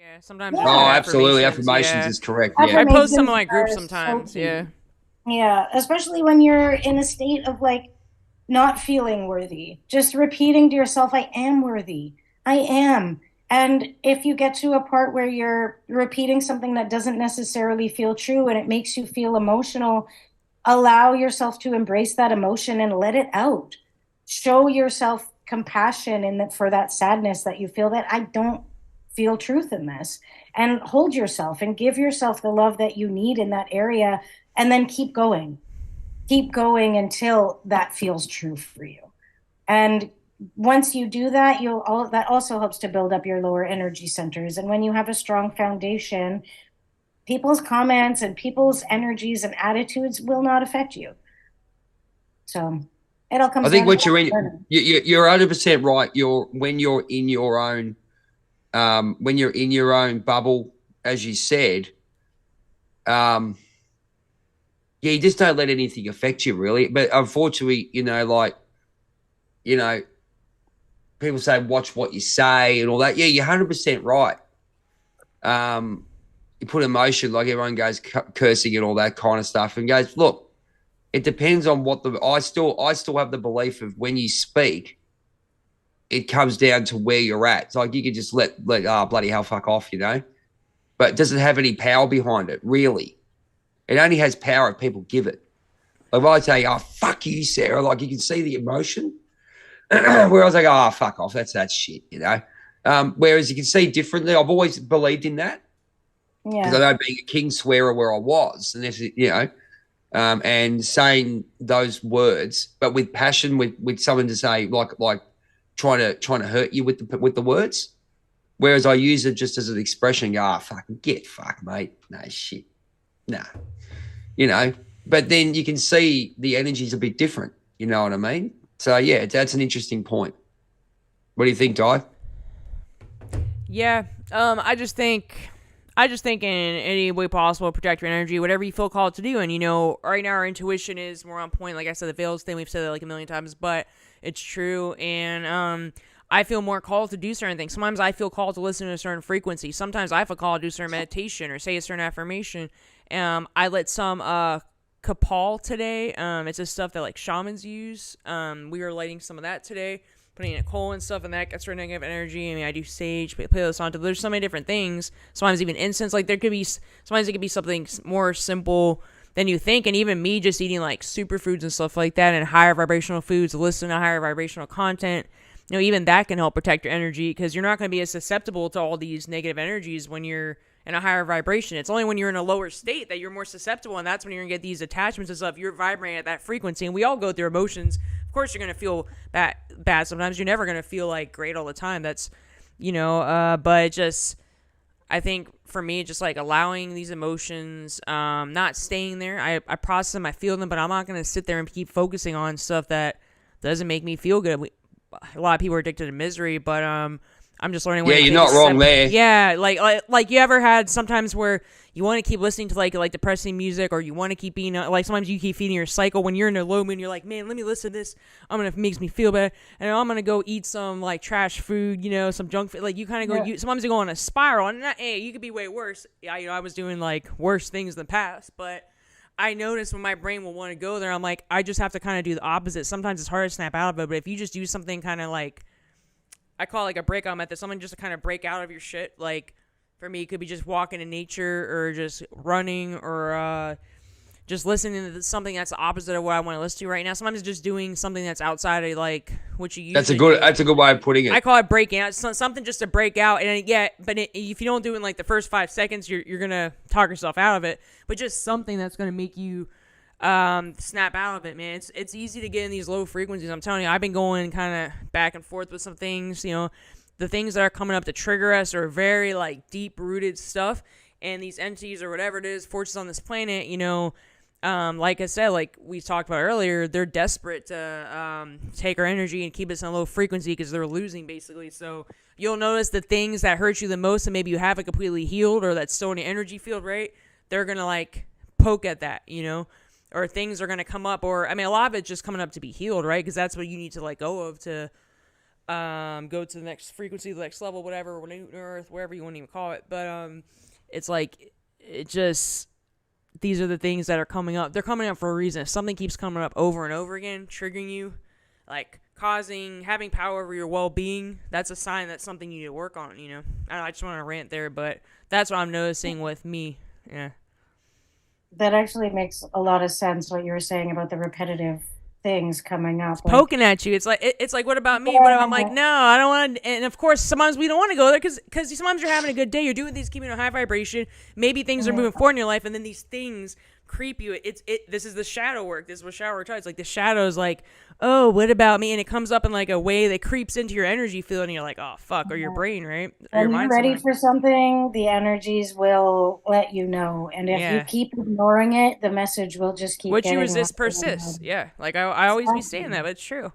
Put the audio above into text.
Yeah, sometimes Yeah. there's good Oh, absolutely. affirmations. Affirmations Yeah. is correct. Yeah. I post some Affirmations of my groups are so sometimes. key. Yeah. Yeah, especially when you're in a state of like not feeling worthy. Just repeating to yourself, I am worthy. I am. And if you get to a part where you're repeating something that doesn't necessarily feel true and it makes you feel emotional, allow yourself to embrace that emotion and let it out. Show yourself compassion in that for that sadness that you feel that I don't feel truth in this. And hold yourself and give yourself the love that you need in that area and then keep going. Keep going until that feels true for you. And once you do that, that also helps to build up your lower energy centers. And when you have a strong foundation, people's comments and people's energies and attitudes will not affect you. So it all I comes think down to what you're in, learning. you're 100% right. When you're in your own, when you're in your own bubble, as you said, um, yeah, you just don't let anything affect you really. But unfortunately, you know, people say watch what you say and all that. Yeah, you're 100% right. Um, you put emotion, like everyone goes cursing and all that kind of stuff, and goes, look, it depends on what the. I still have the belief of when you speak, it comes down to where you're at. It's like you can just let bloody hell fuck off, but it doesn't have any power behind it, really. It only has power if people give it. Like if I say, oh fuck you, Sarah, like you can see the emotion. Whereas I go, oh fuck off, that's shit. Whereas you can see differently. I've always believed in that because I Yeah. know being a king swearer where I was, and this, and saying those words, but with passion, with someone to say like trying to hurt you with the words. Whereas I use it just as an expression. Go, fucking get fucked, mate. No shit, nah, you know. But then you can see the energy's a bit different. You know what I mean? So yeah, that's an interesting point. What do you think, Di? Yeah. I just think in any way possible, protect your energy, whatever you feel called to do. And right now our intuition is more on point. Like I said, the veils thing, we've said that like a million times, but it's true. And I feel more called to do certain things. Sometimes I feel called to listen to a certain frequency. Sometimes I feel called to do certain meditation or say a certain affirmation. I let some Kapal today. It's just stuff that like shamans use. We were lighting some of that today, putting in a coal and stuff, and that gets rid of negative energy. I mean, I do sage, play this on. There's so many different things. Sometimes even incense. Like sometimes it could be something more simple than you think. And even me just eating like superfoods and stuff like that, and higher vibrational foods, listening to higher vibrational content. Even that can help protect your energy because you're not going to be as susceptible to all these negative energies when you're in a higher vibration. It's only when you're in a lower state that you're more susceptible, and that's when you're going to get these attachments and stuff. You're vibrating at that frequency, and we all go through emotions. Of course, you're going to feel bad sometimes. You're never going to feel like great all the time. That's, but just, I think for me, just like allowing these emotions, not staying there. I process them, I feel them, but I'm not going to sit there and keep focusing on stuff that doesn't make me feel good. A lot of people are addicted to misery, but I'm just learning when Yeah, to you're take a not wrong step. there. Yeah, like you ever had sometimes where you want to keep listening to like depressing music, or you want to keep being like sometimes you keep feeding your cycle when you're in a low mood. You're like, man, let me listen to this. It makes me feel bad, and I'm gonna go eat some like trash food, some junk food. Like you kind of go. Yeah. Sometimes you go on a spiral, and hey, you could be way worse. Yeah, I was doing like worse things in the past, but I notice when my brain will want to go there, I'm like, I just have to kind of do the opposite. Sometimes it's hard to snap out of it, but if you just do something kind of like, I call it like a breakout method, something just to kind of break out of your shit. Like for me, it could be just walking in nature or just running or just listening to something that's the opposite of what I want to listen to right now. Sometimes it's just doing something that's outside of like what you That's a usually good. do. That's a good way of putting I it. call it breaking out. Something just to break out, and if you don't do it in like the first 5 seconds, you're gonna talk yourself out of it. But just something that's gonna make you snap out of it, man. It's easy to get in these low frequencies. I'm telling you, I've been going kind of back and forth with some things. The things that are coming up to trigger us are very like deep rooted stuff, and these entities or whatever it is, forces on this planet, like I said, like we talked about earlier, they're desperate to take our energy and keep us in a low frequency because they're losing basically. So you'll notice the things that hurt you the most, and maybe you haven't completely healed or that's still in your energy field, right? They're gonna like poke at that, or things are going to come up, or I mean a lot of it's just coming up to be healed, right? Because that's what you need to let go of to go to the next frequency, the next level, whatever, new earth, wherever you want to even call it. But it's like it just these are the things that are coming up. They're coming up for a reason. If something keeps coming up over and over again, triggering you, like having power over your well-being, that's a sign that's something you need to work on. You know, I just want to rant there, but that's what I'm noticing with me. Yeah. That actually makes a lot of sense what you were saying about the repetitive things coming up. Like, Poking at you. It's like, what about me? What about, I'm like, no, I don't want to. And of course, sometimes we don't want to go there because sometimes you're having a good day, you're doing these, keeping a high vibration. Maybe things are moving forward in your life, and then these things creep you. This is the shadow work. This is what shadow work is. Like the shadow is like, oh, what about me? And it comes up in like a way that creeps into your energy field, and you're like, oh fuck, or your brain, right? Or your when you're mind. ready for something, the energies will let you know. And if you keep ignoring it, the message will just keep What you getting resist louder and persists. louder. Yeah, like I always be saying Exactly. that, but it's true.